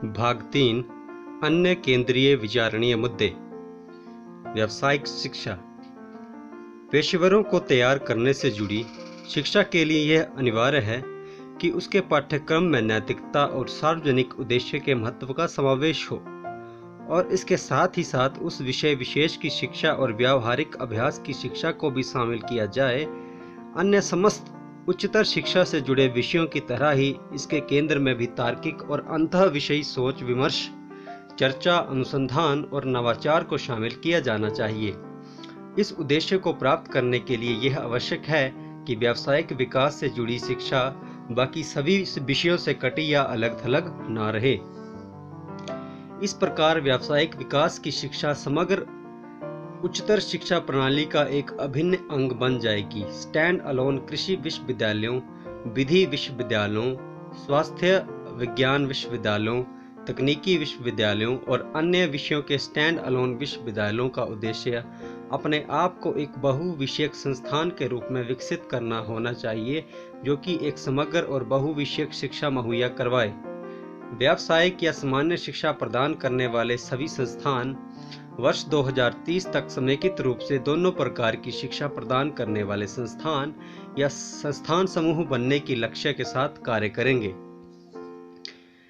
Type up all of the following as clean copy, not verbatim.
भाग 3 अन्य केंद्रीय विचारणीय मुद्दे। व्यावसायिक शिक्षा। पेशेवरों को तैयार करने से जुड़ी शिक्षा के लिए यह अनिवार्य है कि उसके पाठ्यक्रम में नैतिकता और सार्वजनिक उद्देश्य के महत्व का समावेश हो, और इसके साथ ही साथ उस विषय विशेष की शिक्षा और व्यावहारिक अभ्यास की शिक्षा को भी शामिल किया जाए। अन्य समस्त उच्चतर शिक्षा से जुड़े विषयों की तरह ही इसके केंद्र में भी तार्किक और अंतः विषयी सोच विमर्श, चर्चा, अनुसंधान और नवाचार को शामिल किया जाना चाहिए। इस उद्देश्य को प्राप्त करने के लिए यह आवश्यक है कि व्यावसायिक विकास से जुड़ी शिक्षा बाकी सभी विषयों से कटी या अलग थलग न रहे। इस प्रकार व्यावसायिक विकास की शिक्षा समग्र उच्चतर शिक्षा प्रणाली का एक अभिन्न अंग बन जाएगी। स्टैंड अलोन कृषि विश्वविद्यालयों, विधि विश्वविद्यालयों, स्वास्थ्य विज्ञान विश्वविद्यालयों, तकनीकी विश्वविद्यालयों और अन्य विषयों के स्टैंड अलोन विश्वविद्यालयों का उद्देश्य अपने आप को एक बहुविषयक संस्थान के रूप में विकसित करना होना चाहिए, जो कि एक समग्र और बहुविषयक शिक्षा मुहैया करवाए। व्यावसायिक या सामान्य शिक्षा प्रदान करने वाले सभी संस्थान वर्ष 2030 तक समेकित रूप से दोनों प्रकार की शिक्षा प्रदान करने वाले संस्थान या संस्थान समूह बनने की लक्ष्य के साथ कार्य करेंगे।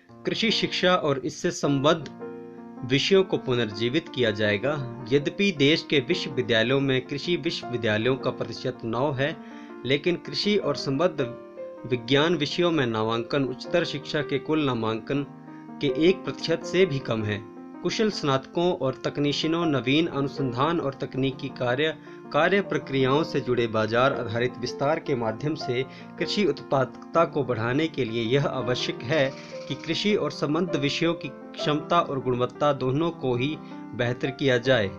कृषि शिक्षा और इससे संबद्ध विषयों को पुनर्जीवित किया जाएगा। यद्यपि देश के विश्वविद्यालयों में कृषि विश्वविद्यालयों का प्रतिशत 9 है, लेकिन कृषि और संबद्ध विज्ञान विषयों में नामांकन उच्चतर शिक्षा के कुल नामांकन के 1% से भी कम है। कुशल स्नातकों और तकनीशियनों नवीन अनुसंधान और तकनीकी कार्य प्रक्रियाओं से जुड़े बाजार आधारित विस्तार के माध्यम से कृषि उत्पादकता को बढ़ाने के लिए यह आवश्यक है कि कृषि और संबद्ध विषयों की क्षमता और गुणवत्ता दोनों को ही बेहतर किया जाए।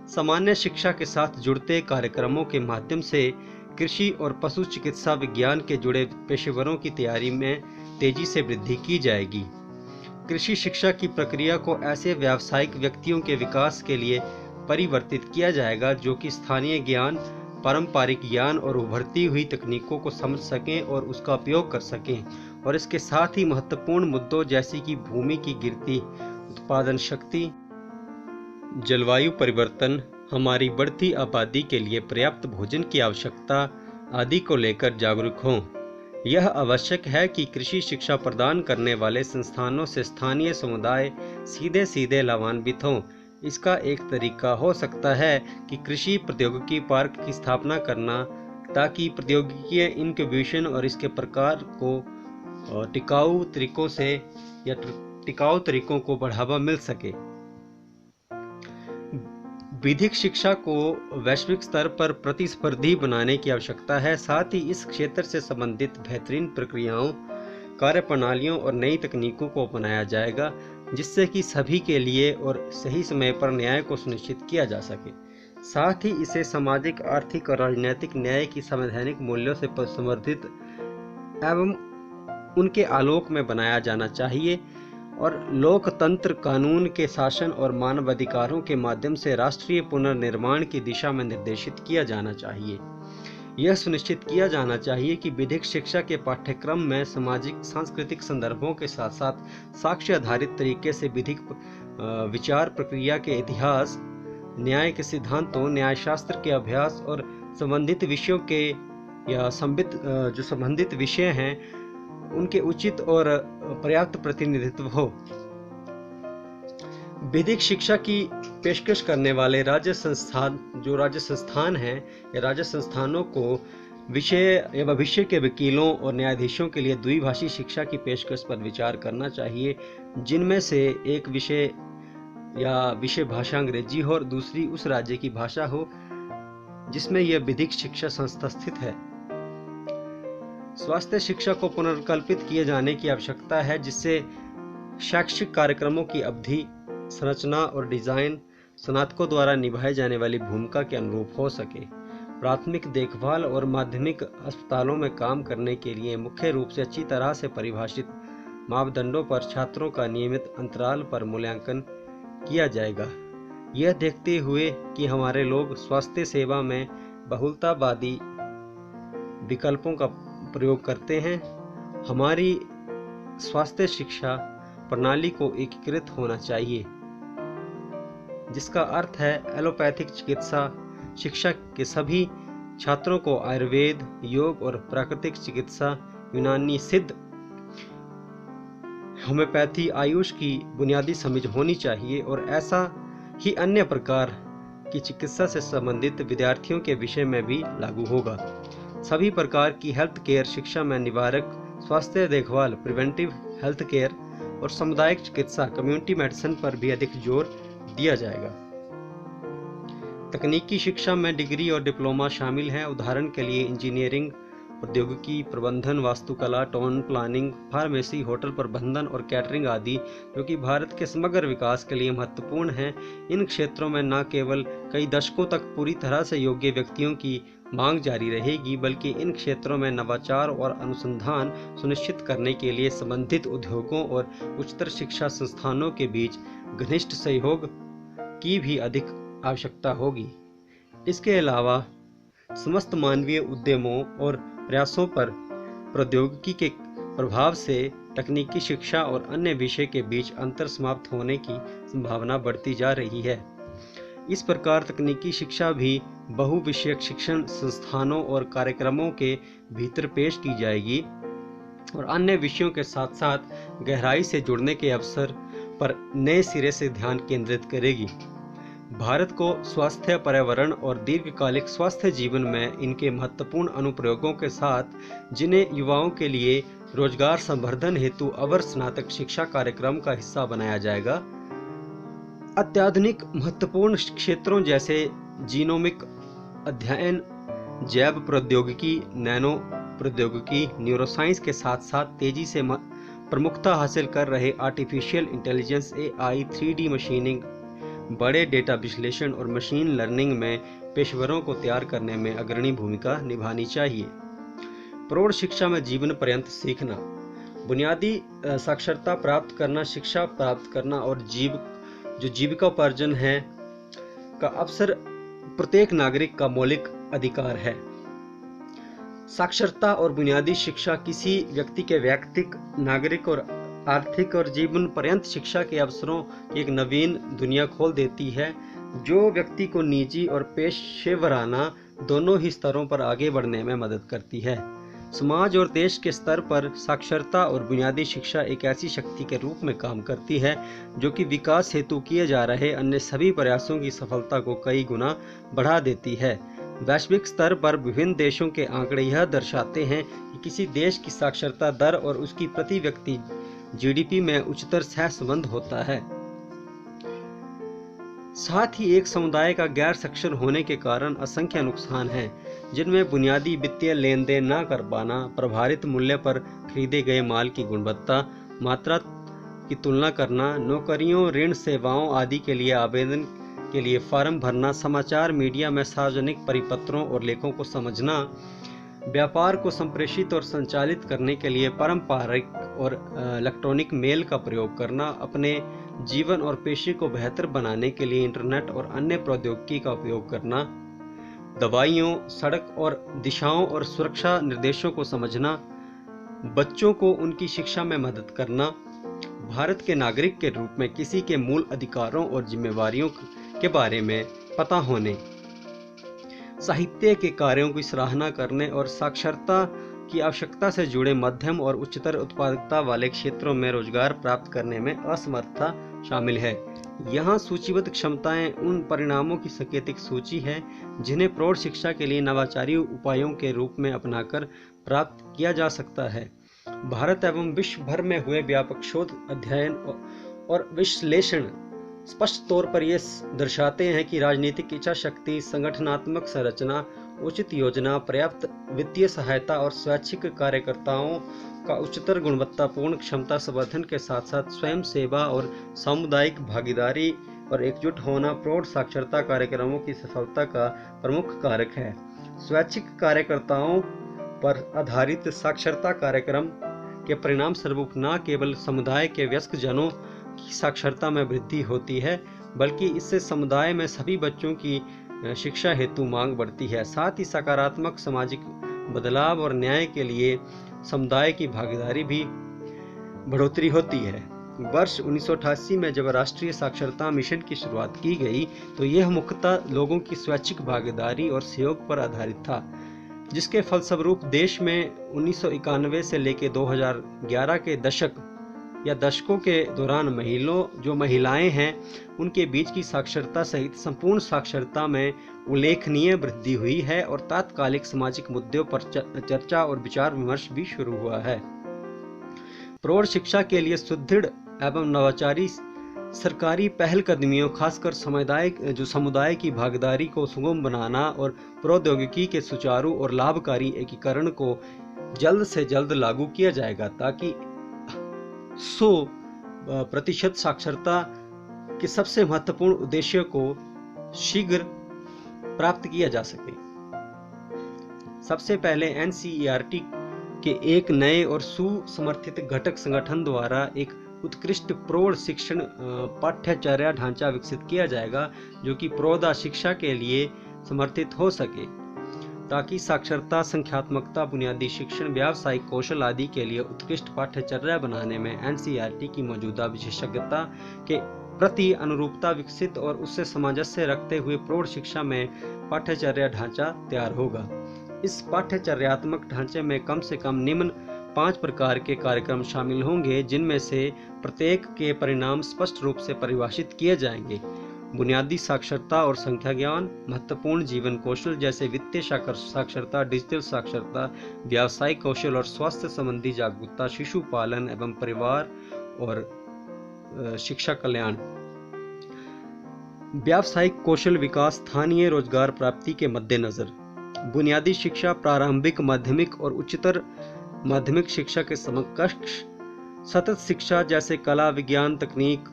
सामान्य शिक्षा के साथ जुड़ते कार्यक्रमों के माध्यम से कृषि और पशु चिकित्सा विज्ञान के जुड़े पेशेवरों की तैयारी में तेजी से वृद्धि की जाएगी। कृषि शिक्षा की प्रक्रिया को ऐसे व्यावसायिक व्यक्तियों के विकास के लिए परिवर्तित किया जाएगा जो कि स्थानीय ज्ञान, पारंपरिक ज्ञान और उभरती हुई तकनीकों को समझ सकें और उसका उपयोग कर सकें, और इसके साथ ही महत्वपूर्ण मुद्दों जैसे कि भूमि की गिरती उत्पादन शक्ति, जलवायु परिवर्तन, हमारी बढ़ती आबादी के लिए पर्याप्त भोजन की आवश्यकता आदि को लेकर जागरूक हों। यह आवश्यक है कि कृषि शिक्षा प्रदान करने वाले संस्थानों से स्थानीय समुदाय सीधे लाभान्वित हों। इसका एक तरीका हो सकता है कि कृषि प्रौद्योगिकी पार्क की स्थापना करना, ताकि प्रौद्योगिकी इनक्यूबेशन और इसके प्रकार को टिकाऊ तरीकों को बढ़ावा मिल सके। विधिक शिक्षा को वैश्विक स्तर पर प्रतिस्पर्धी बनाने की आवश्यकता है। साथ ही इस क्षेत्र से संबंधित बेहतरीन प्रक्रियाओं, कार्यप्रणालियों और नई तकनीकों को अपनाया जाएगा, जिससे कि सभी के लिए और सही समय पर न्याय को सुनिश्चित किया जा सके। साथ ही इसे सामाजिक, आर्थिक और राजनीतिक न्याय की संवैधानिक मूल्यों से समर्थित एवं उनके आलोक में बनाया जाना चाहिए, और लोकतंत्र, कानून के शासन और मानवाधिकारों के माध्यम से राष्ट्रीय पुनर्निर्माण की दिशा में निर्देशित किया जाना चाहिए। यह सुनिश्चित किया जाना चाहिए कि विधिक शिक्षा के पाठ्यक्रम में सामाजिक सांस्कृतिक संदर्भों के साथ साथ साक्ष्य आधारित तरीके से विधिक विचार प्रक्रिया के इतिहास, न्याय के सिद्धांतों, न्यायशास्त्र के अभ्यास और संबंधित विषयों के या जो संबंधित विषय हैं उनके उचित और पर्याप्त प्रतिनिधित्व हो। विधिक शिक्षा की पेशकश करने वाले राज्य संस्थान हैं या राज्य संस्थानों को विषय या भविष्य के वकीलों और न्यायाधीशों के लिए द्विभाषी शिक्षा की पेशकश पर विचार करना चाहिए, जिनमें से एक विषय भाषा अंग्रेजी हो और दूसरी उस राज्य की भाषा हो जिसमें यह विधिक शिक्षा संस्था स्थित है। स्वास्थ्य शिक्षा को पुनर्कल्पित किए जाने की आवश्यकता है, जिससे शैक्षिक कार्यक्रमों की अवधि, संरचना और डिजाइन स्नातकों द्वारा निभाई जाने वाली भूमिका के अनुरूप हो सके। प्राथमिक देखभाल और माध्यमिक अस्पतालों में काम करने के लिए मुख्य रूप से अच्छी तरह से परिभाषित मापदंडों पर छात्रों का नियमित अंतराल पर मूल्यांकन किया जाएगा। यह देखते हुए कि हमारे लोग स्वास्थ्य सेवा में बहुलतावादी विकल्पों का प्रयोग करते हैं, हमारी स्वास्थ्य शिक्षा प्रणाली को एकीकृत होना चाहिए, जिसका अर्थ है एलोपैथिक चिकित्सा शिक्षा के सभी छात्रों को आयुर्वेद, योग और प्राकृतिक चिकित्सा, यूनानी सिद्ध, होम्योपैथी, आयुष की बुनियादी समझ होनी चाहिए और ऐसा ही अन्य प्रकार की चिकित्सा से संबंधित विद्यार्थियों के विषय में भी लागू होगा। सभी प्रकार की हेल्थ केयर शिक्षा में निवारक स्वास्थ्य देखभाल, प्रिवेंटिव हेल्थ केयर और सामुदायिक चिकित्सा, कम्युनिटी मेडिसिन पर भी अधिक जोर दिया जाएगा। तकनीकी शिक्षा में डिग्री और डिप्लोमा शामिल हैं। उदाहरण के लिए इंजीनियरिंग, प्रौद्योगिकी, प्रबंधन, वास्तुकला, टाउन प्लानिंग, फार्मेसी, होटल प्रबंधन और कैटरिंग आदि, जो कि भारत के समग्र विकास के लिए महत्वपूर्ण हैं। इन क्षेत्रों में न केवल कई दशकों तक पूरी तरह से योग्य व्यक्तियों की मांग जारी रहेगी, बल्कि इन क्षेत्रों में नवाचार और अनुसंधान सुनिश्चित करने के लिए संबंधित उद्योगों और उच्चतर शिक्षा संस्थानों के बीच घनिष्ठ सहयोग की भी अधिक आवश्यकता होगी। इसके अलावा समस्त मानवीय उद्यमों और प्रयासों पर प्रौद्योगिकी के प्रभाव से तकनीकी शिक्षा और अन्य विषय के बीच अंतर समाप्त होने की संभावना बढ़ती जा रही है। इस प्रकार तकनीकी शिक्षा भी बहुविषयक शिक्षण संस्थानों और कार्यक्रमों के भीतर पेश की जाएगी और अन्य विषयों के साथ साथ गहराई से जुड़ने के अवसर पर नए सिरे से ध्यान केंद्रित करेगी। भारत को स्वास्थ्य, पर्यावरण और दीर्घकालिक स्वास्थ्य जीवन में इनके महत्वपूर्ण अनुप्रयोगों के साथ जिन्हें युवाओं के लिए रोजगार संवर्धन हेतु अवर स्नातक शिक्षा कार्यक्रम का हिस्सा बनाया जाएगा। अत्याधुनिक महत्वपूर्ण क्षेत्रों जैसे जीनोमिक अध्ययन, जैव प्रौद्योगिकी, नैनो प्रौद्योगिकी, न्यूरोसाइंस के साथ साथ तेजी से प्रमुखता हासिल कर रहे artificial intelligence, AI, 3D machining, बड़े डेटा विश्लेषण और मशीन लर्निंग में पेशेवरों को तैयार करने में अग्रणी भूमिका निभानी चाहिए। प्रौढ़ शिक्षा में जीवन पर्यंत सीखना, बुनियादी साक्षरता प्राप्त करना, शिक्षा प्राप्त करना और जीविकोपार्जन है का अवसर प्रत्येक नागरिक का मौलिक अधिकार है। साक्षरता और बुनियादी शिक्षा किसी व्यक्ति के व्यक्तिक, नागरिक और आर्थिक और जीवन पर्यंत शिक्षा के अवसरों की एक नवीन दुनिया खोल देती है, जो व्यक्ति को निजी और पेशेवराना दोनों ही स्तरों पर आगे बढ़ने में मदद करती है। समाज और देश के स्तर पर साक्षरता और बुनियादी शिक्षा एक ऐसी शक्ति के रूप में काम करती है जो कि विकास हेतु किए जा रहे अन्य सभी प्रयासों की सफलता को कई गुना बढ़ा देती है। वैश्विक स्तर पर विभिन्न देशों के आंकड़े यह दर्शाते हैं कि किसी देश की साक्षरता दर और उसकी प्रति व्यक्ति GDP में उच्चतर सहसंबंध होता है। साथ ही एक समुदाय का गैर साक्षर होने के कारण असंख्य नुकसान हैं, जिनमें बुनियादी वित्तीय लेन देन न कर पाना, प्रभावित मूल्य पर खरीदे गए माल की गुणवत्ता, मात्रा की तुलना करना, नौकरियों, ऋण, सेवाओं आदि के लिए आवेदन के लिए फॉर्म भरना, समाचार मीडिया में सार्वजनिक परिपत्रों और लेखों को समझना, व्यापार को संप्रेषित और संचालित करने के लिए पारंपरिक और इलेक्ट्रॉनिक मेल का प्रयोग करना, अपने जीवन और पेशे को बेहतर बनाने के लिए इंटरनेट और अन्य प्रौद्योगिकी का उपयोग करना, दवाइयों, सड़क और दिशाओं और सुरक्षा निर्देशों को समझना, बच्चों को उनकी शिक्षा में मदद करना, भारत के नागरिक के रूप में किसी के मूल अधिकारों और जिम्मेवारियों के बारे में पता होने, साहित्य के कार्यों की सराहना करने और साक्षरता की आवश्यकता से जुड़े मध्यम और उच्चतर उत्पादकता वाले क्षेत्रों में रोजगार प्राप्त करने में असमर्थता शामिल है। यहाँ सूचीबद्ध क्षमताएं उन परिणामों की सांकेतिक सूची है जिन्हें प्रौढ़ शिक्षा के लिए नवाचारी उपायों के रूप में अपनाकर प्राप्त किया जा सकता है। भारत एवं विश्व भर में हुए व्यापक शोध, अध्ययन और विश्लेषण स्पष्ट तौर पर ये दर्शाते हैं कि राजनीतिक इच्छा शक्ति, संगठनात्मक संरचना, उचित योजना, पर्याप्त वित्तीय सहायता और स्वैच्छिक कार्यकर्ताओं का उच्चतर गुणवत्तापूर्ण क्षमता संवर्धन के साथ साथ स्वयं सेवा और सामुदायिक भागीदारी और एकजुट होना प्रौढ़ साक्षरता कार्यक्रमों की सफलता का प्रमुख कारक है। स्वैच्छिक कार्यकर्ताओं पर आधारित साक्षरता कार्यक्रम के परिणाम स्वरूप न केवल समुदाय के वयस्क जनों की साक्षरता में वृद्धि होती है, बल्कि इससे समुदाय में सभी बच्चों की शिक्षा हेतु मांग बढ़ती है। साथ ही सकारात्मक सामाजिक बदलाव और न्याय के लिए समुदाय की भागीदारी भी बढ़ोतरी होती है। वर्ष 1988 में जब राष्ट्रीय साक्षरता मिशन की शुरुआत की गई तो यह मुख्यतः लोगों की स्वैच्छिक भागीदारी और सहयोग पर आधारित था, जिसके फलस्वरूप देश में 1991 से लेकर 2011 के दशकों के दौरान महिलाएं हैं उनके बीच की साक्षरता सहित संपूर्ण साक्षरता में उल्लेखनीय वृद्धि हुई है और तात्कालिक सामाजिक मुद्दों पर चर्चा और विचार विमर्श भी शुरू हुआ है। प्रौढ़ शिक्षा के लिए सुदृढ़ एवं नवाचारी सरकारी पहलकदमियों, खासकर समुदाय की भागीदारी को सुगम बनाना और प्रौद्योगिकी के सुचारू और लाभकारी एकीकरण को जल्द से जल्द लागू किया जाएगा ताकि 100% साक्षरता के सबसे महत्वपूर्ण उद्देश्य को शीघ्र प्राप्त किया जा सके। सबसे पहले NCERT के एक नए और सुसमर्थित घटक संगठन द्वारा एक उत्कृष्ट प्रौढ़ शिक्षण पाठ्यचर्या ढांचा विकसित किया जाएगा जो कि प्रौढ़ शिक्षा के लिए समर्थित हो सके, ताकि साक्षरता, संख्यात्मकता, बुनियादी शिक्षण, व्यावसायिक कौशल आदि के लिए उत्कृष्ट पाठ्यचर्या बनाने में NCERT की मौजूदा विशेषज्ञता के प्रति अनुरूपता विकसित और उससे सामंजस्य रखते हुए प्रौढ़ शिक्षा में पाठ्यचर्या ढांचा तैयार होगा। इस पाठ्यचर्यात्मक ढांचे में कम से कम निम्न 5 प्रकार के कार्यक्रम शामिल होंगे, जिनमें से प्रत्येक के परिणाम स्पष्ट रूप से परिभाषित किए जाएंगे। बुनियादी साक्षरता और संख्या ज्ञान, महत्वपूर्ण जीवन कौशल जैसे वित्तीय साक्षरता, डिजिटल साक्षरता, व्यावसायिक कौशल और स्वास्थ्य संबंधी जागरूकता, शिशु पालन एवं परिवार और शिक्षा कल्याण, व्यावसायिक कौशल विकास, स्थानीय रोजगार प्राप्ति के मद्देनजर बुनियादी शिक्षा, प्रारंभिक, माध्यमिक और उच्चतर माध्यमिक शिक्षा के समकक्ष सतत शिक्षा जैसे कला, विज्ञान, तकनीक,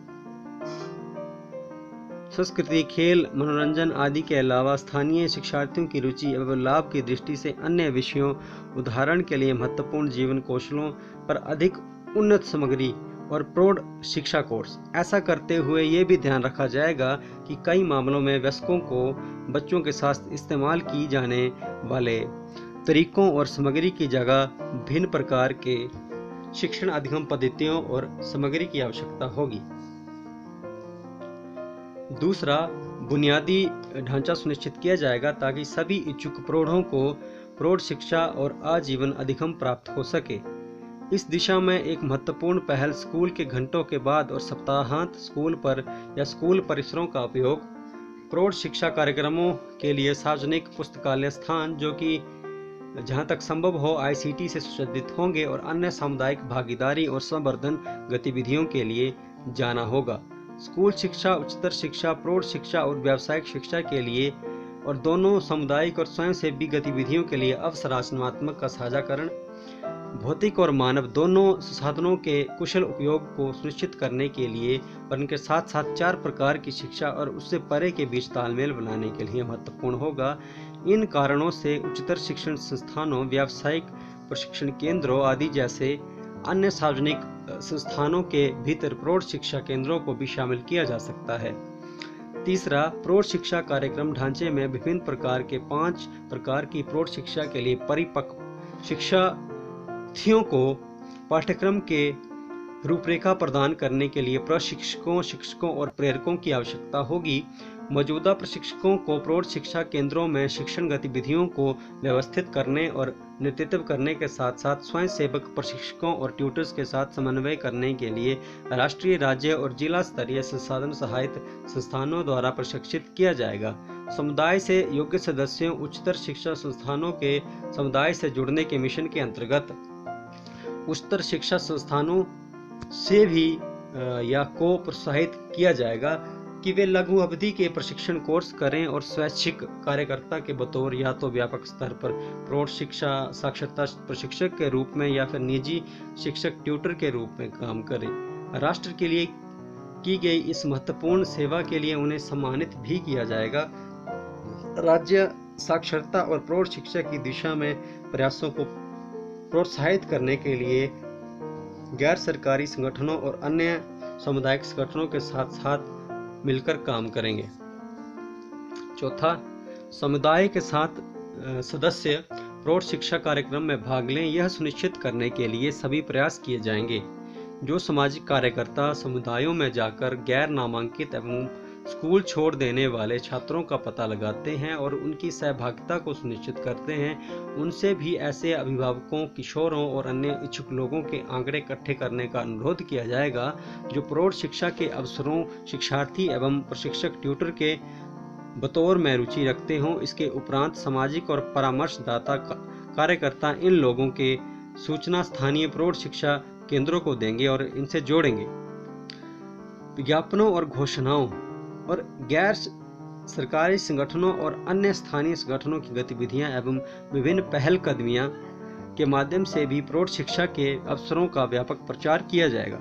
संस्कृति, खेल, मनोरंजन आदि के अलावा स्थानीय शिक्षार्थियों की रुचि एवं लाभ की दृष्टि से अन्य विषयों, उदाहरण के लिए महत्वपूर्ण जीवन कौशलों पर अधिक उन्नत सामग्री और प्रौढ़ शिक्षा कोर्स। ऐसा करते हुए ये भी ध्यान रखा जाएगा कि कई मामलों में वयस्कों को बच्चों के साथ इस्तेमाल की जाने वाले तरीकों और सामग्री की जगह भिन्न प्रकार के शिक्षण अधिगम पद्धतियों और सामग्री की आवश्यकता होगी। दूसरा, बुनियादी ढांचा सुनिश्चित किया जाएगा ताकि सभी इच्छुक प्रौढ़ों को प्रौढ़ शिक्षा और आजीवन अधिगम प्राप्त हो सके। इस दिशा में एक महत्वपूर्ण पहल स्कूल के घंटों के बाद और सप्ताहांत स्कूल पर या स्कूल परिसरों का उपयोग, प्रौढ़ शिक्षा कार्यक्रमों के लिए सार्वजनिक पुस्तकालय स्थान जो कि जहां तक संभव हो ICT से सुसज्जित होंगे और अन्य सामुदायिक भागीदारी और संवर्धन गतिविधियों के लिए जाना होगा। स्कूल शिक्षा, उच्चतर शिक्षा, प्रौढ़ शिक्षा और व्यावसायिक शिक्षा के लिए और दोनों सामुदायिक और स्वयंसेवी गतिविधियों के लिए अवसंरचनात्मक का साझाकरण, भौतिक और मानव दोनों संसाधनों के कुशल उपयोग को सुनिश्चित करने के लिए और इनके साथ साथ 4 प्रकार की शिक्षा और उससे परे के बीच तालमेल बनाने के लिए महत्वपूर्ण होगा। इन कारणों से उच्चतर शिक्षण संस्थानों, व्यावसायिक प्रशिक्षण केंद्रों आदि जैसे अन्य सार्वजनिक संस्थानों के भीतर प्रौढ़ शिक्षा केंद्रों को भी शामिल किया जा सकता है। तीसरा, प्रौढ़ शिक्षा कार्यक्रम ढांचे में विभिन्न प्रकार के 5 प्रकार की प्रौढ़ शिक्षा के लिए परिपक्व शिक्षार्थियों को पाठ्यक्रम के रूपरेखा प्रदान करने के लिए प्रशिक्षकों, शिक्षकों और प्रेरकों की आवश्यकता होगी। मौजूदा प्रशिक्षकों को प्रौढ़ शिक्षा केंद्रों में शिक्षण गतिविधियों को व्यवस्थित करने और नेतृत्व करने के साथ साथ स्वयंसेवक प्रशिक्षकों और ट्यूटर्स के साथ समन्वय करने के लिए राष्ट्रीय, राज्य और जिला स्तरीय संसाधन सहायता संस्थानों द्वारा प्रशिक्षित किया जाएगा। समुदाय से योग्य सदस्यों, उच्चतर शिक्षा संस्थानों के समुदाय से जुड़ने के मिशन के अंतर्गत उच्चतर शिक्षा संस्थानों से भी या को प्रोत्साहित किया जाएगा कि वे लघु अवधि के प्रशिक्षण कोर्स करें और स्वैच्छिक कार्यकर्ता के बतौर या तो व्यापक स्तर पर प्रौढ़ शिक्षा साक्षरता प्रशिक्षक के रूप में या फिर निजी शिक्षक ट्यूटर के रूप में काम करें। राष्ट्र के लिए की गई इस महत्वपूर्ण सेवा के लिए उन्हें सम्मानित भी किया जाएगा। राज्य साक्षरता और प्रौढ़ शिक्षा की दिशा में प्रयासों को प्रोत्साहित करने के लिए गैर सरकारी संगठनों और अन्य सामुदायिक संगठनों के साथ साथ मिलकर काम करेंगे। चौथा, समुदाय के साथ सदस्य प्रौढ़ शिक्षा कार्यक्रम में भाग लें, यह सुनिश्चित करने के लिए सभी प्रयास किए जाएंगे। जो सामाजिक कार्यकर्ता समुदायों में जाकर गैर नामांकित एवं स्कूल छोड़ देने वाले छात्रों का पता लगाते हैं और उनकी सहभागिता को सुनिश्चित करते हैं, उनसे भी ऐसे अभिभावकों, किशोरों और अन्य इच्छुक लोगों के आंकड़े इकट्ठे करने का अनुरोध किया जाएगा जो प्रौढ़ शिक्षा के अवसरों, शिक्षार्थी एवं प्रशिक्षक ट्यूटर के बतौर में रुचि रखते हों। इसके उपरांत सामाजिक और परामर्शदाता कार्यकर्ता इन लोगों के सूचना स्थानीय प्रौढ़ शिक्षा केंद्रों को देंगे और इनसे जोड़ेंगे। विज्ञापनों और घोषणाओं और गैर सरकारी संगठनों और अन्य स्थानीय संगठनों की गतिविधियां एवं विभिन्न पहल कदमियां के माध्यम से भी प्रौढ़ शिक्षा के अवसरों का व्यापक प्रचार किया जाएगा।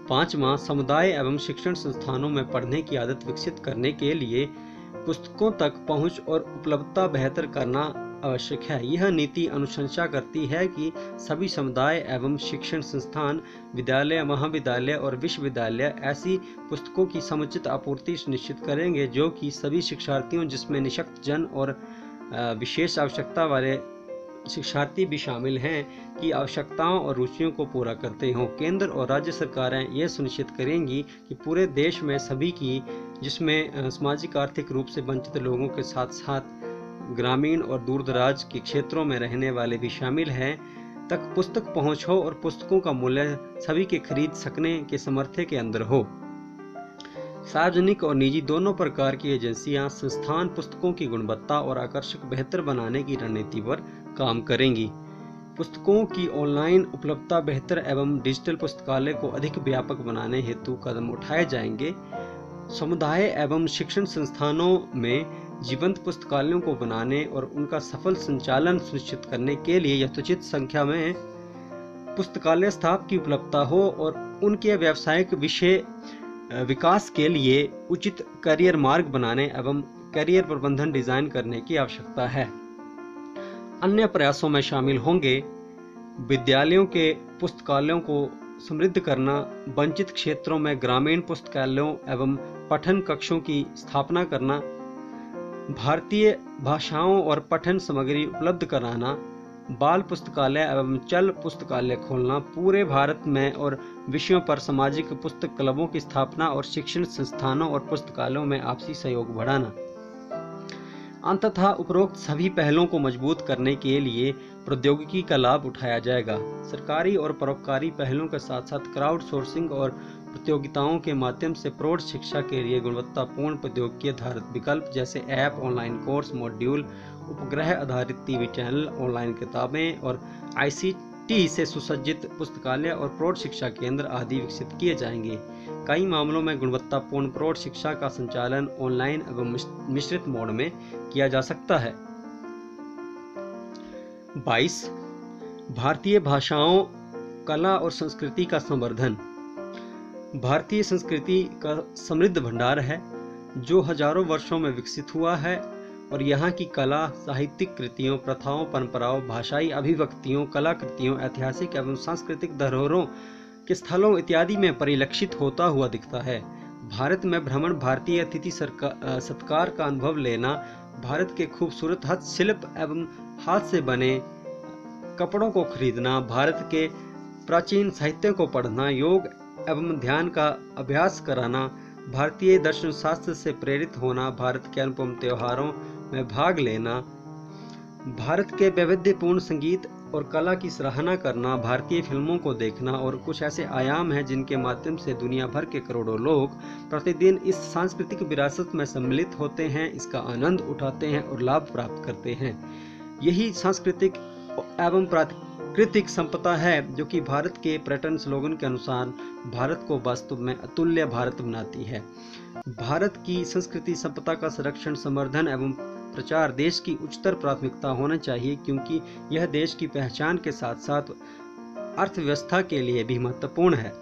5वां, समुदाय एवं शिक्षण संस्थानों में पढ़ने की आदत विकसित करने के लिए पुस्तकों तक पहुंच और उपलब्धता बेहतर करना आवश्यक है। यह नीति अनुशंसा करती है कि सभी समुदाय एवं शिक्षण संस्थान, विद्यालय, महाविद्यालय और विश्वविद्यालय ऐसी पुस्तकों की समुचित आपूर्ति सुनिश्चित करेंगे जो कि सभी शिक्षार्थियों, जिसमें निःशक्त जन और विशेष आवश्यकता वाले शिक्षार्थी भी शामिल हैं, की आवश्यकताओं और रुचियों को पूरा करते हों। केंद्र और राज्य सरकारें यह सुनिश्चित करेंगी कि पूरे देश में सभी की, जिसमें सामाजिक आर्थिक रूप से वंचित लोगों के साथ साथ ग्रामीण और दूरदराज के क्षेत्रों में रहने वाले भी शामिल हैं, तक पुस्तक पहुंच हो और पुस्तकों का मूल्य सभी के खरीद सकने के सामर्थ्य के अंदर हो। सार्वजनिक और निजी दोनों प्रकार की एजेंसियां, संस्थान पुस्तकों की गुणवत्ता और आकर्षक बेहतर बनाने की रणनीति पर काम करेंगी। पुस्तकों की ऑनलाइन उपलब्धता बेहतर एवं डिजिटल पुस्तकालय को अधिक व्यापक बनाने हेतु कदम उठाए जाएंगे। समुदाय एवं शिक्षण संस्थानों में जीवंत पुस्तकालयों को बनाने और उनका सफल संचालन सुनिश्चित करने के लिए यथोचित संख्या में पुस्तकालय स्टाफ की उपलब्धता हो और उनके व्यावसायिक विषय विकास के लिए उचित करियर मार्ग बनाने एवं करियर प्रबंधन डिजाइन करने की आवश्यकता है। अन्य प्रयासों में शामिल होंगे विद्यालयों के पुस्तकालयों को समृद्ध करना, वंचित क्षेत्रों में ग्रामीण पुस्तकालयों एवं पठन कक्षों की स्थापना करना, भारतीय भाषाओं और पठन सामग्री उपलब्ध कराना, बाल पुस्तकालय एवं चल पुस्तकालय खोलना, पूरे भारत में और विषयों पर सामाजिक पुस्तक क्लबों की स्थापना और शिक्षण संस्थानों और पुस्तकालयों में आपसी सहयोग बढ़ाना। अंततः उपरोक्त सभी पहलों को मजबूत करने के लिए प्रौद्योगिकी का लाभ उठाया जाएगा। सरकारी और परोपकारी पहलों के साथ साथ क्राउड सोर्सिंग और प्रतियोगिताओं के माध्यम से प्रौढ़ शिक्षा के लिए गुणवत्तापूर्ण प्रौद्योगिकी आधारित विकल्प जैसे ऐप, ऑनलाइन कोर्स, मॉड्यूल, उपग्रह आधारित टीवी चैनल, ऑनलाइन किताबें और ICT से सुसज्जित पुस्तकालय और प्रौढ़ शिक्षा केंद्र आदि विकसित किए जाएंगे। कई मामलों में गुणवत्तापूर्ण प्रौढ़ शिक्षा का संचालन ऑनलाइन एवं मिश्रित मोड में किया जा सकता है। 22. भारतीय भाषाओं, कला और संस्कृति का संवर्धन। भारतीय संस्कृति का समृद्ध भंडार है जो हजारों वर्षों में विकसित हुआ है और यहाँ की कला, साहित्यिक कृतियों, प्रथाओं, परंपराओं, भाषाई अभिव्यक्तियों, कलाकृतियों, ऐतिहासिक एवं सांस्कृतिक धरोहरों के स्थलों इत्यादि में परिलक्षित होता हुआ दिखता है। भारत में भ्रमण, भारतीय अतिथि सत्कार का अनुभव लेना, भारत के खूबसूरत हस्तशिल्प एवं हाथ से बने कपड़ों को खरीदना, भारत के प्राचीन साहित्य को पढ़ना, योग एवं ध्यान का अभ्यास कराना, भारतीय दर्शन शास्त्र से प्रेरित होना, भारत के अनुपम त्योहारों में भाग लेना, भारत के वैविध्यपूर्ण संगीत और कला की सराहना करना, भारतीय फिल्मों को देखना और कुछ ऐसे आयाम हैं जिनके माध्यम से दुनिया भर के करोड़ों लोग प्रतिदिन इस सांस्कृतिक विरासत में सम्मिलित होते हैं, इसका आनंद उठाते हैं और लाभ प्राप्त करते हैं। यही सांस्कृतिक एवं प्राकृतिक संपदा है जो कि भारत के पर्यटन स्लोगन के अनुसार भारत को वास्तव में अतुल्य भारत बनाती है। भारत की संस्कृति संपदा का संरक्षण, संवर्धन एवं प्रचार देश की उच्चतर प्राथमिकता होना चाहिए क्योंकि यह देश की पहचान के साथ साथ अर्थव्यवस्था के लिए भी महत्वपूर्ण है।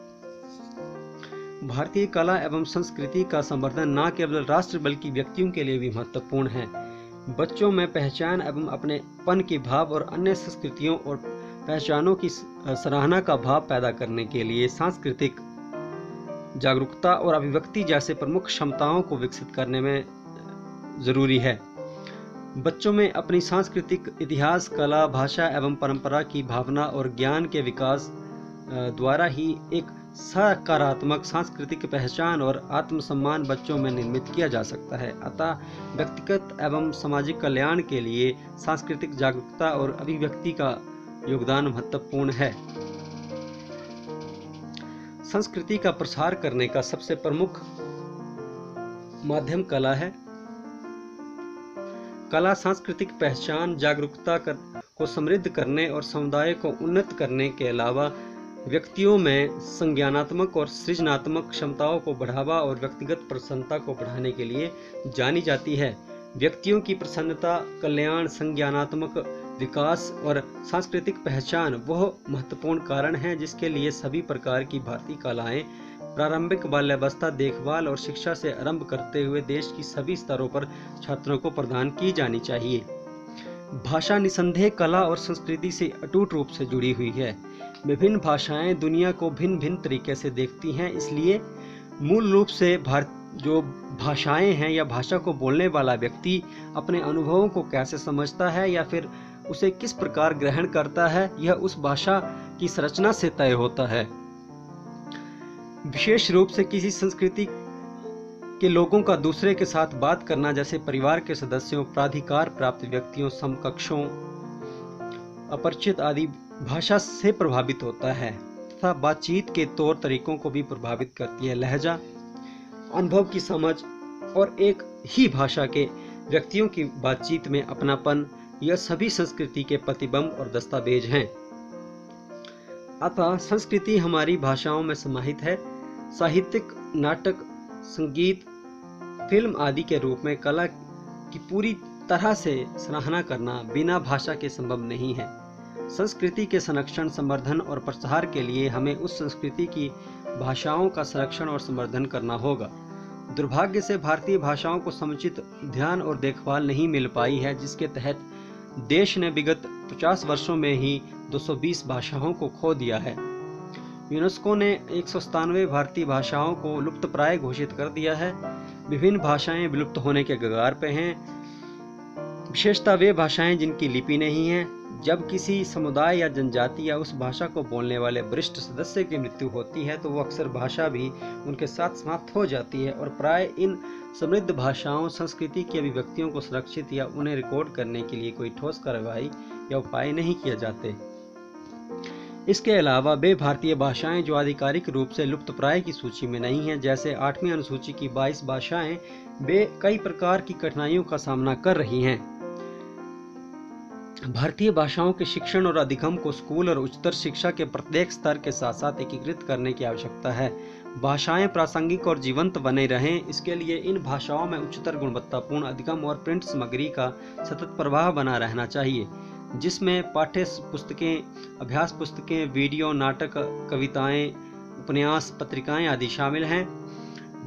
भारतीय कला एवं संस्कृति का संवर्धन न केवल राष्ट्र बल्कि व्यक्तियों के लिए भी महत्वपूर्ण है। बच्चों में पहचान एवं अपनेपन के भाव और अन्य संस्कृतियों और पहचानों की सराहना का भाव पैदा करने के लिए सांस्कृतिक जागरूकता और अभिव्यक्ति जैसे प्रमुख क्षमताओं को विकसित करने में जरूरी है। बच्चों में अपनी सांस्कृतिक इतिहास, कला, भाषा एवं परंपरा की भावना और ज्ञान के विकास द्वारा ही एक सकारात्मक सांस्कृतिक पहचान और आत्मसम्मान बच्चों में निर्मित किया जा सकता है। अतः व्यक्तिगत एवं सामाजिक कल्याण के लिए सांस्कृतिक जागरूकता और अभिव्यक्ति का योगदान महत्वपूर्ण है। संस्कृति का प्रसार करने का सबसे प्रमुख माध्यम कला है। कला सांस्कृतिक पहचान, जागरूकता को समृद्ध करने और समुदाय को उन्नत करने के अलावा व्यक्तियों में संज्ञानात्मक और सृजनात्मक क्षमताओं को बढ़ावा और व्यक्तिगत प्रसन्नता को बढ़ाने के लिए जानी जाती है। व्यक्तियों की प्रसन्नता, कल्याण, संज्ञानात्मक विकास और सांस्कृतिक पहचान वह महत्वपूर्ण कारण है जिसके लिए सभी प्रकार की भारतीय कलाएं प्रारंभिक बाल्यावस्था, देखभाल और शिक्षा से आरंभ करते हुए देश की सभी स्तरों पर छात्रों को प्रदान की जानी चाहिए। भाषा निसंदेह कला और संस्कृति से अटूट रूप से जुड़ी हुई है। विभिन्न भाषाएं दुनिया को भिन्न भिन्न तरीके से देखती हैं, इसलिए मूल रूप से जो भाषाएं हैं या भाषा को बोलने वाला व्यक्ति अपने अनुभवों को कैसे समझता है या फिर उसे किस प्रकार ग्रहण करता है, यह उस भाषा की संरचना से तय होता है। विशेष रूप से किसी संस्कृति के लोगों का दूसरे के साथ बात करना, जैसे परिवार के सदस्यों, प्राधिकार प्राप्त व्यक्तियों, समकक्षों, अपरिचित आदि भाषा से प्रभावित होता है तथा बातचीत के तौर तरीकों को भी प्रभावित करती है। लहजा, अनुभव की समझ और एक ही भाषा के व्यक्तियों की बातचीत में अपनापन, यह सभी संस्कृति के प्रतिबिंब और दस्तावेज हैं। अतः संस्कृति हमारी भाषाओं में समाहित है। साहित्यिक, नाटक, संगीत, फिल्म आदि के रूप में कला की पूरी तरह से सराहना करना बिना भाषा के संभव नहीं है। संस्कृति के संरक्षण, संवर्धन और प्रसार के लिए हमें उस संस्कृति की भाषाओं का संरक्षण और संवर्धन करना होगा। दुर्भाग्य से भारतीय भाषाओं को समुचित ध्यान और देखभाल नहीं मिल पाई है, जिसके तहत देश ने विगत 50 वर्षों में ही 220 भाषाओं को खो दिया है। यूनेस्को ने 197 भारतीय भाषाओं को लुप्तप्राय घोषित कर दिया है। विभिन्न भाषाएं विलुप्त होने के कगार पे हैं। विशेषतः वे भाषाएं जिनकी लिपि नहीं है। जब किसी समुदाय या जनजाति या उस भाषा को बोलने वाले वरिष्ठ सदस्य की मृत्यु होती है तो वो अक्सर भाषा भी उनके साथ समाप्त हो जाती है और प्राय इन समृद्ध भाषाओं, संस्कृति की अभिव्यक्तियों को सुरक्षित या उन्हें रिकॉर्ड करने के लिए कोई ठोस कार्रवाई या उपाय नहीं किए जाते। इसके अलावा वे भारतीय भाषाएं जो आधिकारिक रूप से लुप्तप्राय की सूची में नहीं हैं, जैसे 8वीं अनुसूची की 22 भाषाएं, वे कई प्रकार की कठिनाइयों का सामना कर रही हैं। भारतीय भाषाओं के शिक्षण और अधिगम को स्कूल और उच्चतर शिक्षा के प्रत्येक स्तर के साथ साथ एकीकृत करने की आवश्यकता है। भाषाएं प्रासंगिक और जीवंत बने रहें, इसके लिए इन भाषाओं में उच्चतर गुणवत्तापूर्ण अधिगम और प्रिंट सामग्री का सतत प्रवाह बना रहना चाहिए, जिसमें पाठ्य पुस्तकें, अभ्यास पुस्तकें, वीडियो, नाटक, कविताएं, उपन्यास, पत्रिकाएं आदि शामिल हैं।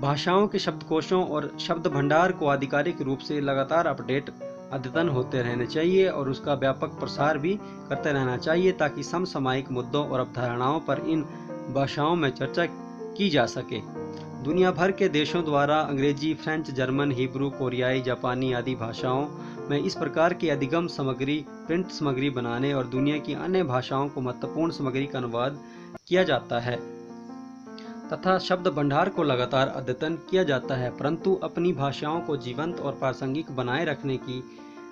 भाषाओं के शब्दकोशों और शब्द भंडार को आधिकारिक रूप से लगातार अपडेट अद्यतन होते रहने चाहिए और उसका व्यापक प्रसार भी करते रहना चाहिए ताकि समसामयिक मुद्दों और अवधारणाओं पर इन भाषाओं में चर्चा की जा सके। दुनिया भर के देशों द्वारा अंग्रेजी, फ्रेंच, जर्मन, हिब्रू, कोरियाई, जापानी आदि भाषाओं में इस प्रकार की अधिगम सामग्री, प्रिंट सामग्री बनाने और दुनिया की अन्य भाषाओं को महत्वपूर्ण सामग्री का अनुवाद किया जाता है तथा शब्द भंडार को लगातार अद्यतन किया जाता है। परंतु अपनी भाषाओं को जीवंत और प्रासंगिक बनाए रखने की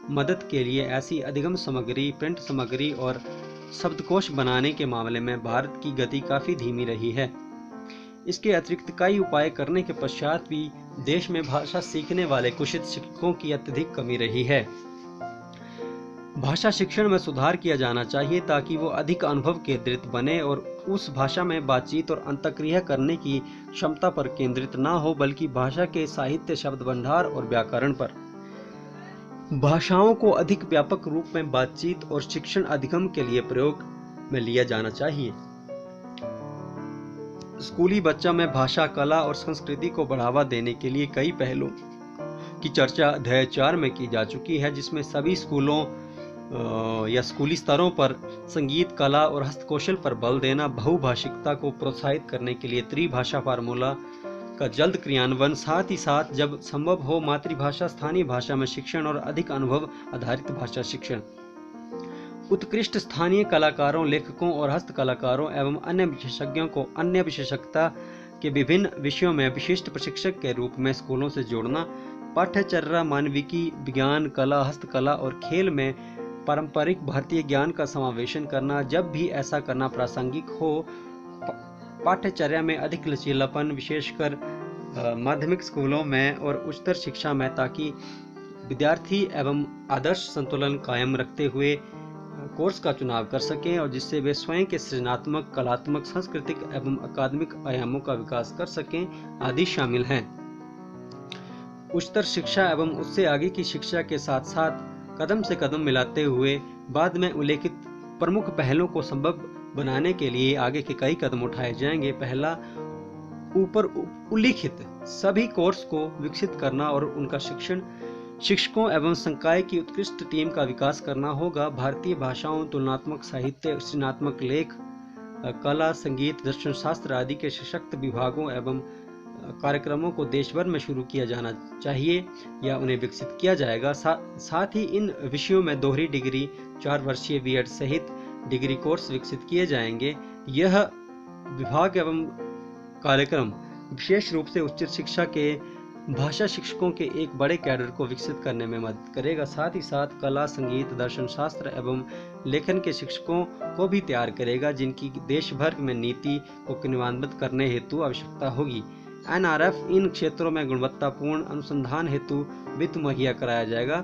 मदद के लिए ऐसी अधिगम सामग्री, प्रिंट सामग्री और शब्दकोश बनाने के मामले में भारत की गति काफी धीमी रही है। इसके अतिरिक्त कई उपाय करने के पश्चात भी देश में भाषा सीखने वाले कुशल शिक्षकों की अत्यधिक कमी रही है। भाषा शिक्षण में सुधार किया जाना चाहिए ताकि वो अधिक अनुभव केंद्रित बने और उस भाषा में बातचीत और अंतःक्रिया करने की क्षमता पर केंद्रित ना हो, बल्कि भाषा के साहित्य, शब्द भंडार और व्याकरण पर। भाषाओं को अधिक व्यापक रूप में बातचीत और शिक्षण अधिगम के लिए प्रयोग में लिया जाना चाहिए। स्कूली बच्चों में भाषा, कला और संस्कृति को बढ़ावा देने के लिए कई पहलों की चर्चा अध्याय 4 में की जा चुकी है, जिसमें सभी स्कूलों या स्कूली स्तरों पर संगीत, कला और हस्तकौशल पर बल देना, बहुभाषिकता को प्रोत्साहित करने के लिए त्रिभाषा फार्मूला का जल्द क्रियान्वयन, साथ ही साथ जब संभव हो मातृभाषा, स्थानीय भाषा में शिक्षण और अधिक अनुभव आधारित भाषा शिक्षण। उत्कृष्ट स्थानीय कलाकारों, लेखकों और हस्तकलाकारों एवं अन्य विशेषज्ञों को अन्य विशेषज्ञता के विभिन्न विषयों में विशिष्ट प्रशिक्षक के रूप में स्कूलों से जोड़ना, पाठ्यचर्या मानविकी, विज्ञान, कला, हस्तकला और खेल में पारंपरिक भारतीय ज्ञान का समावेशन करना, जब भी ऐसा करना प्रासंगिक हो। पाठ्यचर्या में अधिक लचीलापन, विशेषकर माध्यमिक स्कूलों में और उच्चतर शिक्षा में, ताकि विद्यार्थी एवं आदर्श संतुलन कायम रखते हुए कोर्स का चुनाव कर सकें और जिससे वे स्वयं के सृजनात्मक, कलात्मक, सांस्कृतिक एवं अकादमिक आयामों का विकास कर सकें आदि शामिल हैं। उच्चतर शिक्षा एवं उससे आगे की शिक्षा के साथ साथ कदम से कदम मिलाते हुए बाद में उल्लेखित प्रमुख पहलों को संभव बनाने के लिए आगे के कई कदम उठाए जाएंगे। पहला, ऊपर उल्लिखित सभी कोर्स को विकसित करना और उनका शिक्षकों एवं संकाय की उत्कृष्ट टीम का विकास करना होगा। भारतीय भाषाओं, तुलनात्मक साहित्य, सृजनात्मक लेख, कला, संगीत, दर्शन शास्त्र आदि के सशक्त विभागों एवं कार्यक्रमों को देश भर में शुरू किया जाना चाहिए या उन्हें विकसित किया जाएगा। साथ ही इन विषयों में दोहरी डिग्री, 4 वर्षीय बीएड सहित डिग्री कोर्स विकसित किए जाएंगे। यह विभाग एवं कार्यक्रम विशेष रूप से उच्च शिक्षा के भाषा शिक्षकों के एक बड़े कैडर को विकसित करने में मदद करेगा। साथ ही साथ कला, संगीत, दर्शन शास्त्र एवं लेखन के शिक्षकों को भी तैयार करेगा, जिनकी देश भर में नीति को क्रियान्वित करने हेतु आवश्यकता होगी। एनआरएफ इन क्षेत्रों में गुणवत्तापूर्ण अनुसंधान हेतु वित्त मुहैया कराया जाएगा।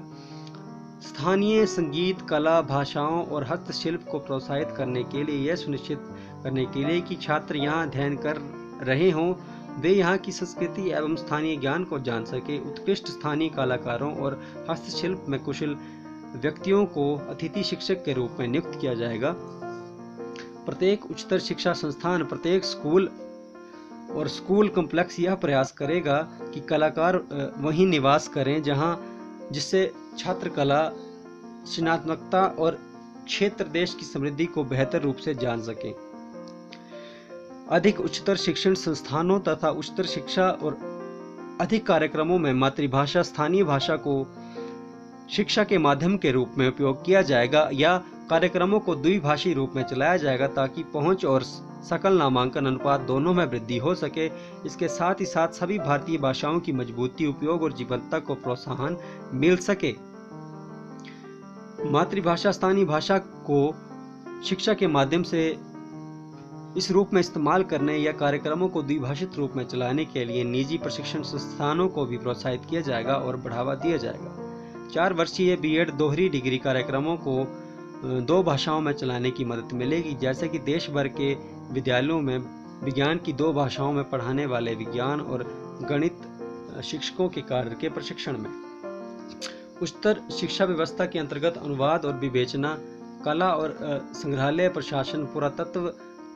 स्थानीय संगीत, कला, भाषाओं और हस्तशिल्प को प्रोत्साहित करने के लिए यह सुनिश्चित करने के लिए कि छात्र यहाँ अध्ययन कर रहे हों वे यहाँ की संस्कृति एवं स्थानीय ज्ञान को जान सके। उत्कृष्ट स्थानीय कलाकारों और हस्तशिल्प में कुशल व्यक्तियों को अतिथि शिक्षक के रूप में नियुक्त किया जाएगा। प्रत्येक उच्चतर शिक्षा संस्थान, प्रत्येक स्कूल और स्कूल कॉम्प्लेक्स यह प्रयास करेगा कि कलाकार वहीं निवास करें जिससे छात्र कला, सृजनात्मकता और क्षेत्र देश की समृद्धि को बेहतर रूप से जान सकें। अधिक उच्चतर शिक्षण संस्थानों तथा उच्चतर शिक्षा और अधिक कार्यक्रमों में मातृभाषा, स्थानीय भाषा को शिक्षा के माध्यम के रूप में उपयोग किया जाएगा या कार्यक्रमों को द्विभाषी रूप में चलाया जाएगा ताकि पहुंच और सकल नामांकन अनुपात दोनों में वृद्धि हो सके। इसके साथ ही साथ सभी भारतीय भाषाओं की मजबूती, उपयोग और जीवंतता को प्रोत्साहन मिल सके। मातृभाषा, स्थानीय भाषा को शिक्षा के माध्यम से इस रूप में इस्तेमाल करने या कार्यक्रमों को द्विभाषित रूप में चलाने के लिए निजी प्रशिक्षण संस्थानों को भी प्रोत्साहित किया जाएगा और बढ़ावा दिया जाएगा। 4 वर्षीय बीएड दोहरी डिग्री कार्यक्रमों को 2 भाषाओं में चलाने की मदद मिलेगी, जैसे कि देश भर के विद्यालयों में विज्ञान की 2 भाषाओं में पढ़ाने वाले विज्ञान और गणित शिक्षकों के कार्य के प्रशिक्षण में। उच्चतर शिक्षा व्यवस्था के अंतर्गत अनुवाद और विवेचना, कला और संग्रहालय प्रशासन, पुरातत्व,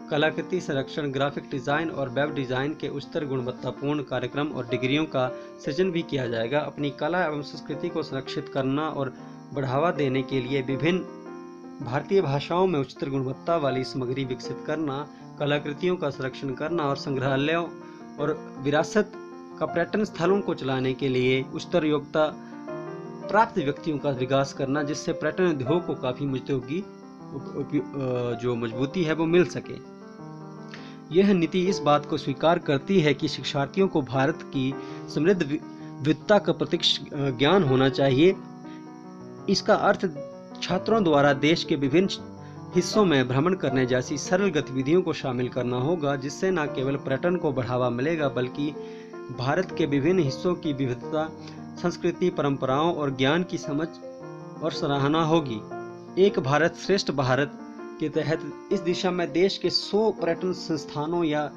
कलाकृति संरक्षण, ग्राफिक डिजाइन और वेब डिजाइन के उच्चतर गुणवत्तापूर्ण कार्यक्रम और डिग्रियों का सृजन भी किया जाएगा। अपनी कला एवं संस्कृति को संरक्षित करना और बढ़ावा देने के लिए विभिन्न भारतीय भाषाओं में उच्चतर गुणवत्ता वाली सामग्री विकसित करना, कलाकृतियों का संरक्षण करना और संग्रहालयों और विरासत का पर्यटन स्थलों को चलाने के लिए उच्चतर योग्यता प्राप्त व्यक्तियों का विकास करना, जिससे पर्यटन उद्योग को काफी मजबूती है वो मिल सके। यह नीति इस बात को स्वीकार करती है कि शिक्षार्थियों को भारत की समृद्ध विविधता का प्रत्यक्ष ज्ञान होना चाहिए। इसका अर्थ छात्रों द्वारा देश के विभिन्न हिस्सों में भ्रमण करने जैसी सरल गतिविधियों को शामिल करना होगा, जिससे न केवल पर्यटन को बढ़ावा मिलेगा बल्कि भारत के विभिन्न हिस्सों की विविधता, संस्कृति, परंपराओं और ज्ञान की समझ और सराहना होगी। एक भारत श्रेष्ठ भारत के तहत इस दिशा में देश के 100 पर्यटन संस्थानों या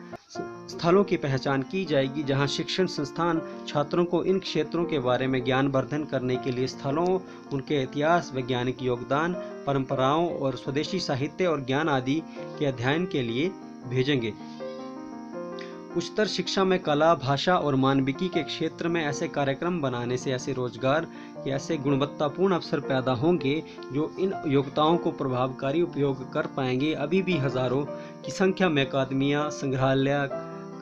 स्थलों की पहचान की जाएगी, जहां शिक्षण संस्थान छात्रों को इन क्षेत्रों के बारे में ज्ञानवर्धन करने के लिए स्थलों, उनके इतिहास, वैज्ञानिक योगदान, परंपराओं और स्वदेशी साहित्य और ज्ञान आदि के अध्ययन के लिए भेजेंगे। उच्चतर शिक्षा में कला, भाषा और मानविकी के क्षेत्र में ऐसे कार्यक्रम बनाने से ऐसे रोजगार या ऐसे गुणवत्तापूर्ण अवसर पैदा होंगे जो इन योग्यताओं को प्रभावकारी उपयोग कर पाएंगे। अभी भी हजारों की संख्या में अकादमियां, संग्रहालय,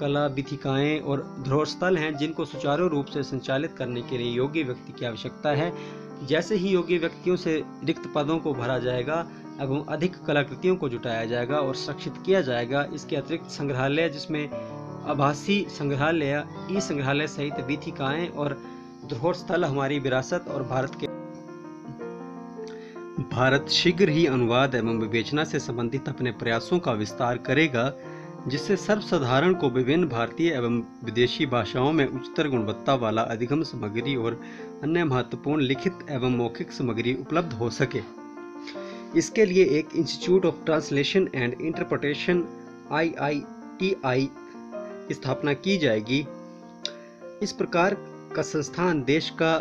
कला वीथिकाएं और धरोहर स्थल हैं जिनको सुचारू रूप से संचालित करने के लिए योग्य व्यक्ति की आवश्यकता है। जैसे ही योग्य व्यक्तियों से रिक्त पदों को भरा जाएगा, एवं अधिक कलाकृतियों को जुटाया जाएगा और संरक्षित किया जाएगा। इसके अतिरिक्त संग्रहालय, जिसमें आभासी संग्रहालय, ई संग्रहालय सहित वीथिकाएं और धरोहर स्थल हमारी विरासत और भारत शीघ्र ही अनुवाद एवं विवेचना से संबंधित अपने प्रयासों का विस्तार करेगा, जिससे सर्वसाधारण को विभिन्न भारतीय एवं विदेशी भाषाओं में उच्चतर गुणवत्ता वाला अधिगम सामग्री और अन्य महत्वपूर्ण लिखित एवं मौखिक सामग्री उपलब्ध हो सके। इसके लिए एक institute of translation and interpretation IITI की स्थापना की जाएगी। इस प्रकार का संस्थान देश का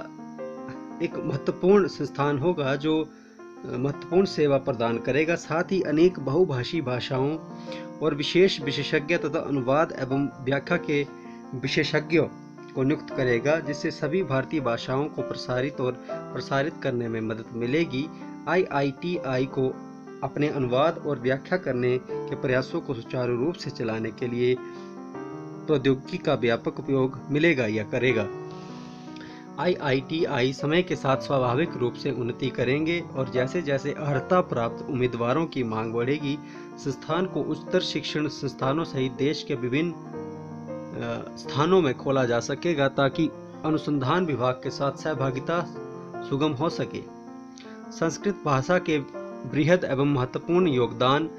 एक महत्वपूर्ण संस्थान होगा जो महत्वपूर्ण सेवा प्रदान करेगा। साथ ही अनेक बहुभाषी भाषाओं और विशेष विशेषज्ञ तथा अनुवाद एवं व्याख्या के विशेषज्ञों को नियुक्त करेगा, जिससे सभी भारतीय भाषाओं को प्रसारित करने में मदद मिलेगी। IITI को अपने अनुवाद और व्याख्या करने के प्रयासों को सुचारू रूप से चलाने के लिए प्रौद्योगिकी का व्यापक उपयोग मिलेगा या करेगा। IITI समय के साथ स्वाभाविक रूप से उन्नति करेंगे और जैसे जैसे अर्हता प्राप्त उम्मीदवारों की मांग बढ़ेगी, संस्थान को उच्चतर शिक्षण संस्थानों सहित देश के विभिन्न स्थानों में खोला जा सकेगा, ताकि अनुसंधान विभाग के साथ सहभागिता सुगम हो सके। संस्कृत भाषा के बृहद एवं महत्वपूर्ण योगदान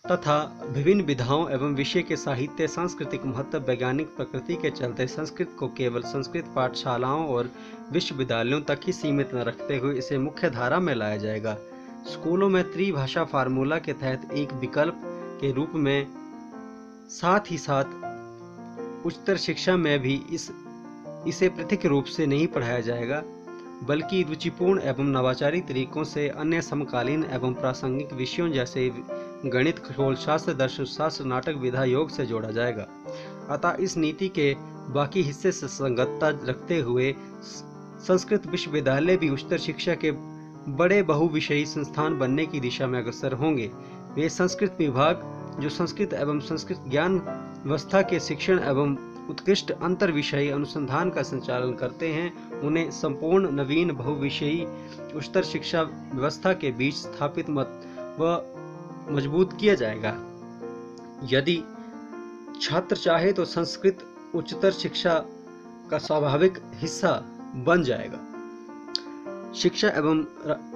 तथा विभिन्न विधाओं एवं विषय के साहित्य सांस्कृतिक महत्व वैज्ञानिक प्रकृति के चलते संस्कृत को केवल संस्कृत पाठशालाओं और विश्वविद्यालयों तक ही सीमित न रखते हुए इसे मुख्य धारा में लाया जाएगा। स्कूलों में त्रिभाषा फार्मूला के तहत एक विकल्प के रूप में, साथ ही साथ उच्चतर शिक्षा में भी इसे पृथक रूप से नहीं पढ़ाया जाएगा, बल्कि रुचिपूर्ण एवं नवाचारी तरीकों से अन्य समकालीन एवं प्रासंगिक विषयों जैसे गणित, खगोलशास्त्र, दर्शनशास्त्र, नाटक, विधा, योग से जोड़ा जाएगा। अतः इस नीति के बाकी हिस्से से संगतता रखते हुए संस्कृत विश्वविद्यालय भी उच्चतर शिक्षा के बड़े बहुविषयी संस्थान बनने की दिशा में अग्रसर होंगे। वे संस्कृत विभाग जो संस्कृत एवं संस्कृत ज्ञान व्यवस्था के शिक्षण एवं उत्कृष्ट अंतर विषयी अनुसंधान का संचालन करते हैं, उन्हें संपूर्ण नवीन बहुविषयी उच्चतर शिक्षा व्यवस्था के बीच स्थापित व मजबूत किया जाएगा। यदि छात्र चाहे तो संस्कृत उच्चतर शिक्षा का स्वाभाविक हिस्सा बन जाएगा। शिक्षा एवं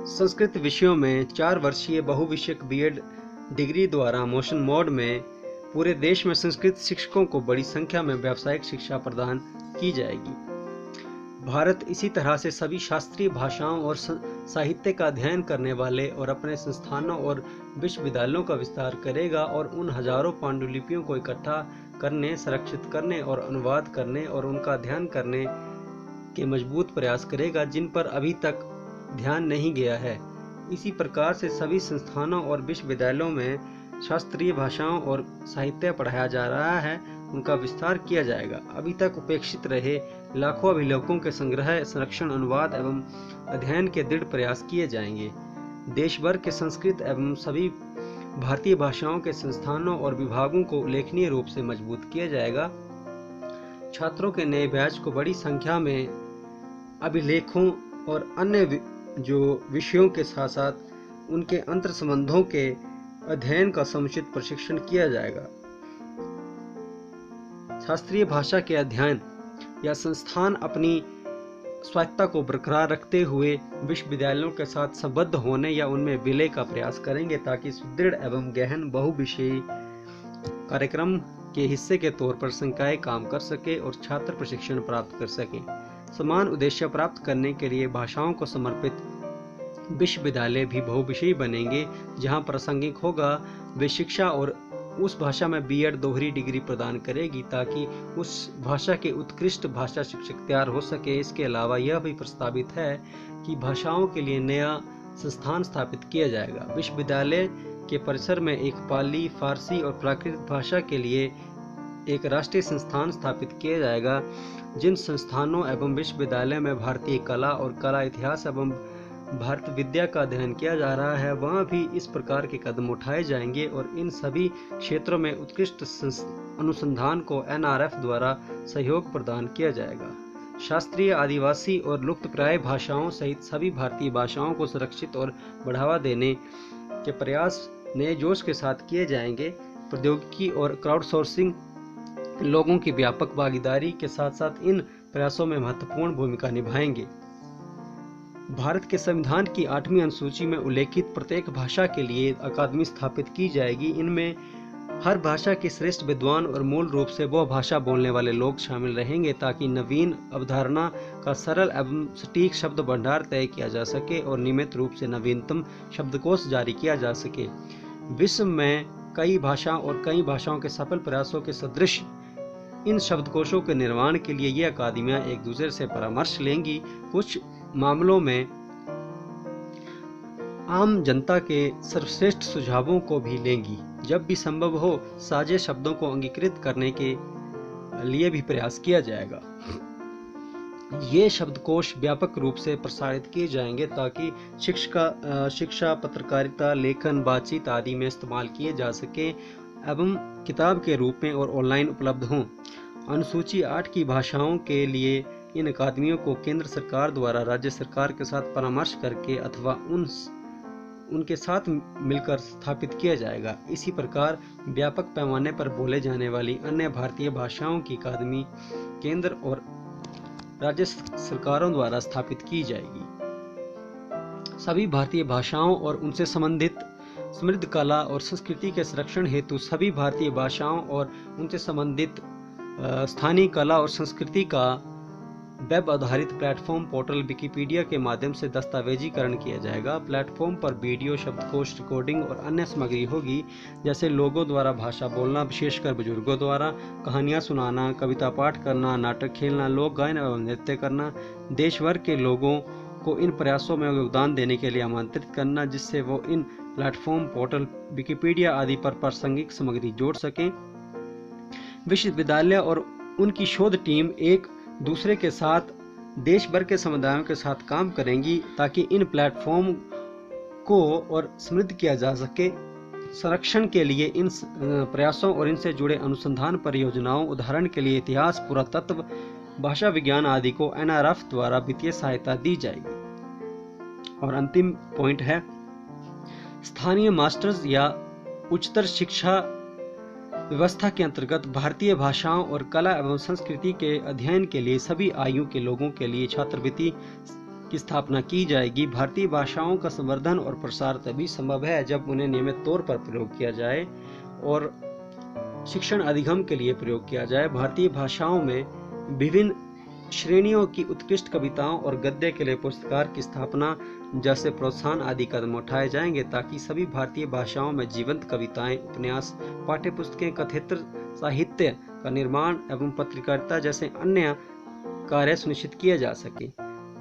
संस्कृत विषयों में 4 वर्षीय बहुविषयक बीएड डिग्री द्वारा मोशन मोड में पूरे देश में संस्कृत शिक्षकों को बड़ी संख्या में व्यावसायिक शिक्षा प्रदान की जाएगी। भारत इसी तरह से सभी शास्त्रीय भाषाओं और साहित्य का अध्ययन करने वाले और अपने संस्थानों और विश्वविद्यालयों का विस्तार करेगा और उन हजारों पांडुलिपियों को इकट्ठा करने, संरक्षित करने और अनुवाद करने और उनका अध्ययन करने के मजबूत प्रयास करेगा, जिन पर अभी तक ध्यान नहीं गया है। इसी प्रकार से सभी संस्थानों और विश्वविद्यालयों में शास्त्रीय भाषाओं और साहित्य पढ़ाया जा रहा है, उनका विस्तार किया जाएगा। अभी तक उपेक्षित रहे लाखों अभिलेखों के संग्रह, संरक्षण, अनुवाद एवं अध्ययन के दृढ़ प्रयास किए जाएंगे। देश भर के संस्कृत एवं सभी भारतीय भाषाओं के संस्थानों और विभागों को उल्लेखनीय रूप से मजबूत किया जाएगा। छात्रों के नए बैच को बड़ी संख्या में अभिलेखों और अन्य जो विषयों के साथ साथ उनके अंतर संबंधों के अध्ययन का समुचित प्रशिक्षण किया जाएगा। शास्त्रीय भाषा के अध्ययन या संस्थान अपनी स्वायत्तता को बरकरार रखते हुए विश्वविद्यालयों के साथ संबद्ध होने या उनमें विलय का प्रयास करेंगे, ताकि सुदृढ़ एवं गहन बहुविषयी कार्यक्रम के हिस्से के तौर पर संकाय काम कर सके और छात्र प्रशिक्षण प्राप्त कर सके। समान उद्देश्य प्राप्त करने के लिए भाषाओं को समर्पित विश्वविद्यालय भी बहुविषयी बनेंगे, जहां प्रासंगिक होगा वे शिक्षा और उस भाषा में बीएड दोहरी डिग्री प्रदान करेगी, ताकि उस भाषा के उत्कृष्ट भाषा शिक्षक तैयार हो सके। इसके अलावा यह भी प्रस्तावित है कि भाषाओं के लिए नया संस्थान स्थापित किया जाएगा। विश्वविद्यालय के परिसर में एक पाली, फारसी और प्राकृत भाषा के लिए एक राष्ट्रीय संस्थान स्थापित किया जाएगा। जिन संस्थानों एवं विश्वविद्यालय में भारतीय कला और कला इतिहास एवं भारत विद्या का अध्ययन किया जा रहा है, वहाँ भी इस प्रकार के कदम उठाए जाएंगे और इन सभी क्षेत्रों में उत्कृष्ट अनुसंधान को NRF द्वारा सहयोग प्रदान किया जाएगा। शास्त्रीय, आदिवासी और लुप्तप्राय भाषाओं सहित सभी भारतीय भाषाओं को सुरक्षित और बढ़ावा देने के प्रयास नए जोश के साथ किए जाएंगे। प्रौद्योगिकी और क्राउडसोर्सिंग लोगों की व्यापक भागीदारी के साथ साथ इन प्रयासों में महत्वपूर्ण भूमिका निभाएंगे। भारत के संविधान की 8वीं अनुसूची में उल्लेखित प्रत्येक भाषा के लिए अकादमी स्थापित की जाएगी। इनमें हर भाषा के श्रेष्ठ विद्वान और मूल रूप से वह भाषा बोलने वाले लोग शामिल रहेंगे ताकि नवीन अवधारणा का सरल एवं सटीक शब्द भंडार तय किया जा सके और नियमित रूप से नवीनतम शब्दकोश जारी किया जा सके। विश्व में कई भाषाओं और कई भाषाओं के सफल प्रयासों के सदृश इन शब्दकोशों के निर्माण के लिए ये अकादमियां एक दूसरे से परामर्श लेंगी। कुछ मामलों में आम जनता के सर्वश्रेष्ठ सुझावों को भी लेंगी। जब भी संभव हो साझे शब्दों को अंगीकृत करने के लिए भी प्रयास किया जाएगा। ये शब्दकोश व्यापक रूप से प्रसारित किए जाएंगे ताकि शिक्षा, पत्रकारिता, लेखन, बातचीत आदि में इस्तेमाल किए जा सके एवं किताब के रूप में और ऑनलाइन उपलब्ध हों। अनुसूची 8 की भाषाओं के लिए इन अकादमियों को केंद्र सरकार द्वारा राज्य सरकार के साथ परामर्श करके अथवा उनके साथ मिलकर स्थापित किया जाएगा। इसी प्रकार व्यापक पैमाने पर बोले जाने वाली अन्य भारतीय भाषाओं की अकादमी केंद्र और राज्य सरकारों द्वारा स्थापित की जाएगी। सभी भारतीय भाषाओं और उनसे संबंधित समृद्ध कला और संस्कृति के संरक्षण हेतु सभी भारतीय भाषाओं और उनसे संबंधित स्थानीय कला और संस्कृति का वेब आधारित प्लेटफॉर्म पोर्टल विकिपीडिया के माध्यम से दस्तावेजीकरण किया जाएगा। प्लेटफॉर्म पर वीडियो, शब्दकोश, रिकॉर्डिंग और अन्य सामग्री होगी, जैसे लोगों द्वारा भाषा बोलना, विशेषकर बुजुर्गों द्वारा कहानियां सुनाना, कविता पाठ करना, नाटक खेलना, लोक गायन एवं नृत्य करना। देश भर के लोगों को इन प्रयासों में योगदान देने के लिए आमंत्रित करना, जिससे वो इन प्लेटफॉर्म, पोर्टल, विकिपीडिया आदि पर प्रासंगिक सामग्री जोड़ सकें। विश्वविद्यालय और उनकी शोध टीम एक दूसरे के साथ देश भर के समुदायों के साथ काम करेंगी ताकि इन प्लेटफॉर्म को और समृद्ध किया जा सके। संरक्षण के लिए इन प्रयासों और इनसे जुड़े अनुसंधान परियोजनाओं, उदाहरण के लिए इतिहास, पुरातत्व, भाषा विज्ञान आदि को NRF द्वारा वित्तीय सहायता दी जाएगी। और अंतिम पॉइंट है स्थानीय मास्टर्स या उच्चतर शिक्षा व्यवस्था के अंतर्गत भारतीय भाषाओं और कला एवं संस्कृति के अध्ययन के लिए सभी आयु के लोगों के लिए छात्रवृत्ति की स्थापना की जाएगी। भारतीय भाषाओं का संवर्धन और प्रसार तभी संभव है जब उन्हें नियमित तौर पर प्रयोग किया जाए और शिक्षण अधिगम के लिए प्रयोग किया जाए। भारतीय भाषाओं में विभिन्न श्रेणियों की उत्कृष्ट कविताओं और गद्य के लिए पुरस्कार की स्थापना जैसे प्रोत्साहन आदि कदम उठाए जाएंगे ताकि सभी भारतीय भाषाओं में जीवंत कविताएं, उपन्यास, पाठ्यपुस्तकें, कथेतर साहित्य का निर्माण एवं पत्रकारिता जैसे अन्य कार्य सुनिश्चित किए जा सके।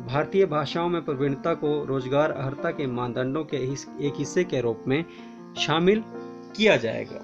भारतीय भाषाओं में प्रवीणता को रोजगार अर्हता के मानदंडों के एक हिस्से के रूप में शामिल किया जाएगा।